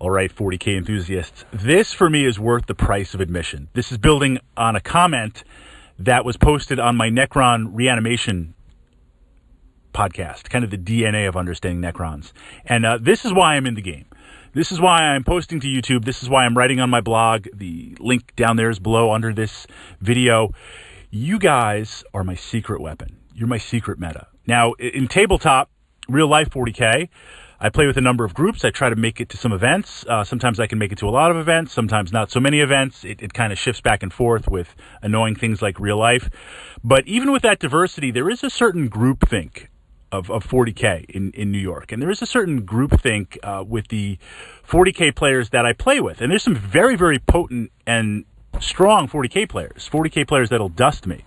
All right, 40K enthusiasts, this for me is worth the price of admission. This is building on a comment that was posted on my Necron reanimation podcast, kind of the DNA of understanding Necrons. And this is why I'm in the game. This is why I'm posting to YouTube. This is why I'm writing on my blog. The link down there is below under this video. You guys are my secret weapon. You're my secret meta. Now, in tabletop, real life 40K, I play with a number of groups. I try to make it to some events. Sometimes I can make it to a lot of events, sometimes not so many events. It kind of shifts back and forth with annoying things like real life. But even with that diversity, there is a certain groupthink of 40K in New York. And there is a certain groupthink with the 40K players that I play with. And there's some very, very potent and strong 40K players that'll dust me.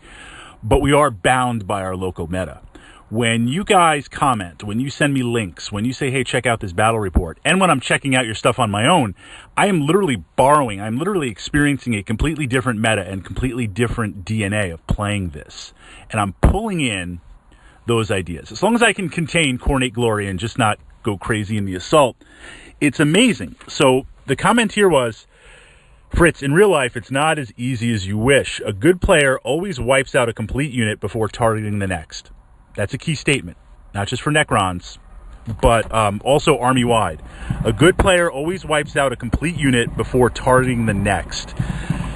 But we are bound by our local meta. When you guys comment, when you send me links, when you say, hey, check out this battle report, and when I'm checking out your stuff on my own, I am literally borrowing, I'm literally experiencing a completely different meta and completely different DNA of playing this. And I'm pulling in those ideas. As long as I can contain Cornate Glory and just not go crazy in the assault, it's amazing. So the comment here was, Fritz, in real life, it's not as easy as you wish. A good player always wipes out a complete unit before targeting the next. That's a key statement, not just for Necrons, but also army-wide. A good player always wipes out a complete unit before targeting the next.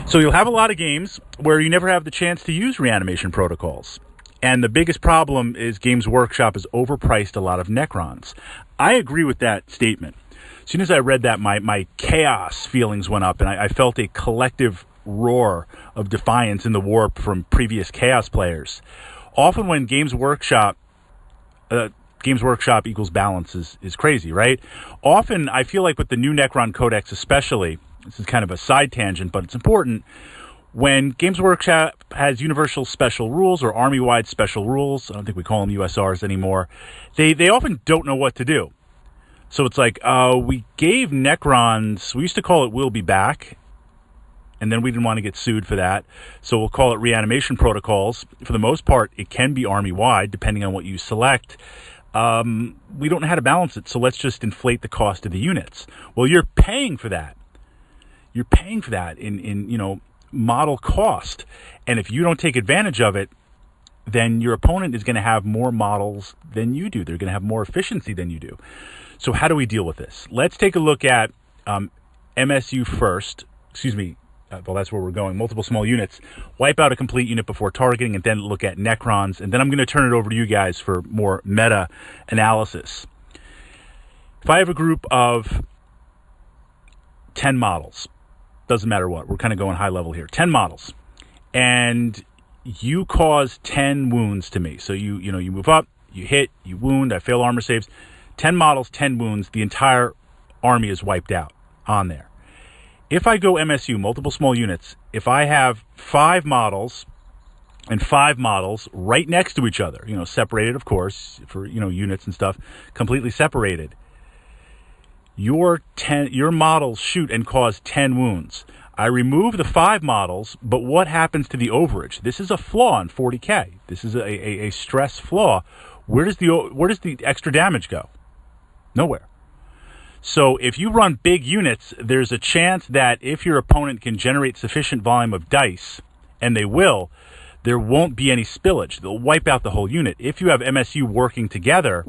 So you'll have a lot of games where you never have the chance to use reanimation protocols. And the biggest problem is Games Workshop has overpriced a lot of Necrons. I agree with that statement. As soon as I read that, my chaos feelings went up, and I felt a collective roar of defiance in the warp from previous chaos players. Often when Games Workshop equals balance is crazy, right? Often I feel like with the new Necron Codex especially, this is kind of a side tangent, but it's important, when Games Workshop has universal special rules or army-wide special rules, I don't think we call them USRs anymore, they often don't know what to do. So it's like, we gave Necrons, we used to call it We'll Be Back, and then we didn't want to get sued for that. So we'll call it reanimation protocols. For the most part, it can be army-wide, depending on what you select. We don't know how to balance it, so let's just inflate the cost of the units. Well, you're paying for that. You're paying for that in model cost. And if you don't take advantage of it, then your opponent is going to have more models than you do. They're going to have more efficiency than you do. So how do we deal with this? Let's take a look at MSU first. Well, that's where we're going. Multiple small units. Wipe out a complete unit before targeting, and then look at Necrons. And then I'm going to turn it over to you guys for more meta analysis. If I have a group of 10 models, doesn't matter what, we're kind of going high level here, 10 models, and you cause 10 wounds to me. So you move up, you hit, you wound, I fail armor saves. 10 models, 10 wounds, the entire army is wiped out on there. If I go MSU, multiple small units, if I have 5 models and 5 models right next to each other, separated, of course, for, units and stuff, completely separated, your models shoot and cause 10 wounds. I remove the 5 models, but what happens to the overage? This is a flaw in 40K. This is a stress flaw. Where does the extra damage go? Nowhere. So if you run big units, there's a chance that if your opponent can generate sufficient volume of dice, and they will, there won't be any spillage. They'll wipe out the whole unit. If you have MSU working together,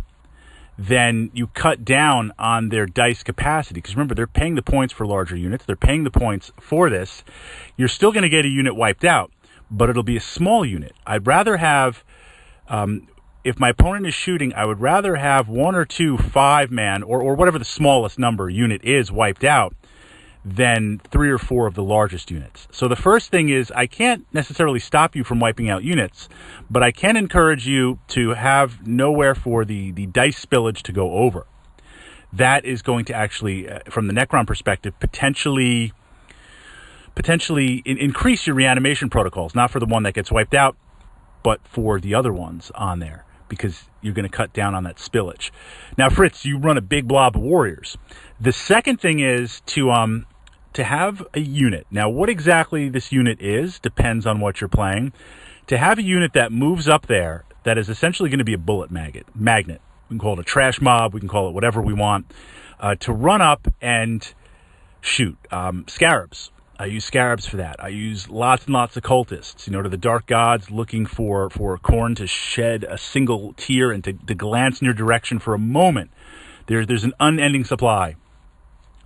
then you cut down on their dice capacity. Because remember, they're paying the points for larger units. They're paying the points for this. You're still going to get a unit wiped out, but it'll be a small unit. I'd rather have... if my opponent is shooting, I would rather have 1 or 2 5-man or whatever the smallest number unit is wiped out than 3 or 4 of the largest units. So the first thing is I can't necessarily stop you from wiping out units, but I can encourage you to have nowhere for the dice spillage to go over. That is going to actually, from the Necron perspective, potentially increase your reanimation protocols, not for the one that gets wiped out, but for the other ones on there, because you're going to cut down on that spillage. Now, Fritz, you run a big blob of warriors. The second thing is to have a unit. Now, what exactly this unit is depends on what you're playing. To have a unit that moves up there that is essentially going to be a bullet magnet. We can call it a trash mob. We can call it whatever we want. To run up and Shoot, scarabs. I use scarabs for that. I use lots and lots of cultists, to the dark gods, looking for Khorne to shed a single tear and to glance in your direction for a moment. There's an unending supply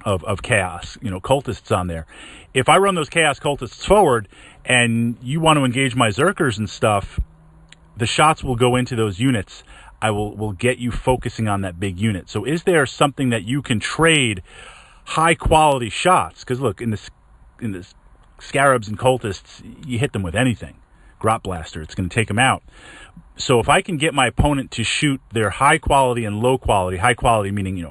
of chaos, cultists on there. If I run those chaos cultists forward and you want to engage my Zerkers and stuff, the shots will go into those units. I will get you focusing on that big unit. So is there something that you can trade high quality shots? Because look, in the scarabs and cultists, you hit them with anything. Grot blaster, it's going to take them out. So if I can get my opponent to shoot their high quality and low quality, high quality meaning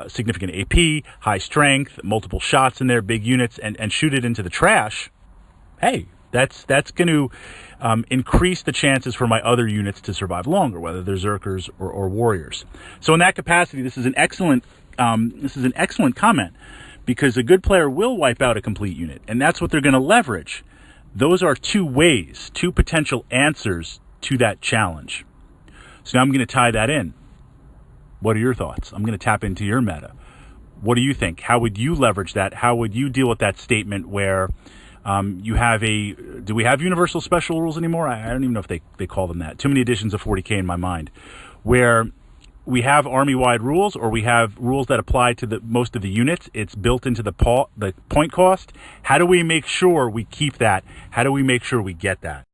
significant AP, high strength, multiple shots in there, big units, and shoot it into the trash, hey, that's going to increase the chances for my other units to survive longer, whether they're Zerkers or warriors. So in that capacity, this is an excellent comment, because a good player will wipe out a complete unit, and that's what they're going to leverage. Those are two ways, two potential answers to that challenge. So now I'm going to tie that in. What are your thoughts? I'm going to tap into your meta. What do you think? How would you leverage that? How would you deal with that statement where you have do we have universal special rules anymore? I don't even know if they call them that. Too many editions of 40K in my mind, where we have army-wide rules, or we have rules that apply to most of the units. It's built into the point cost. How do we make sure we keep that? How do we make sure we get that?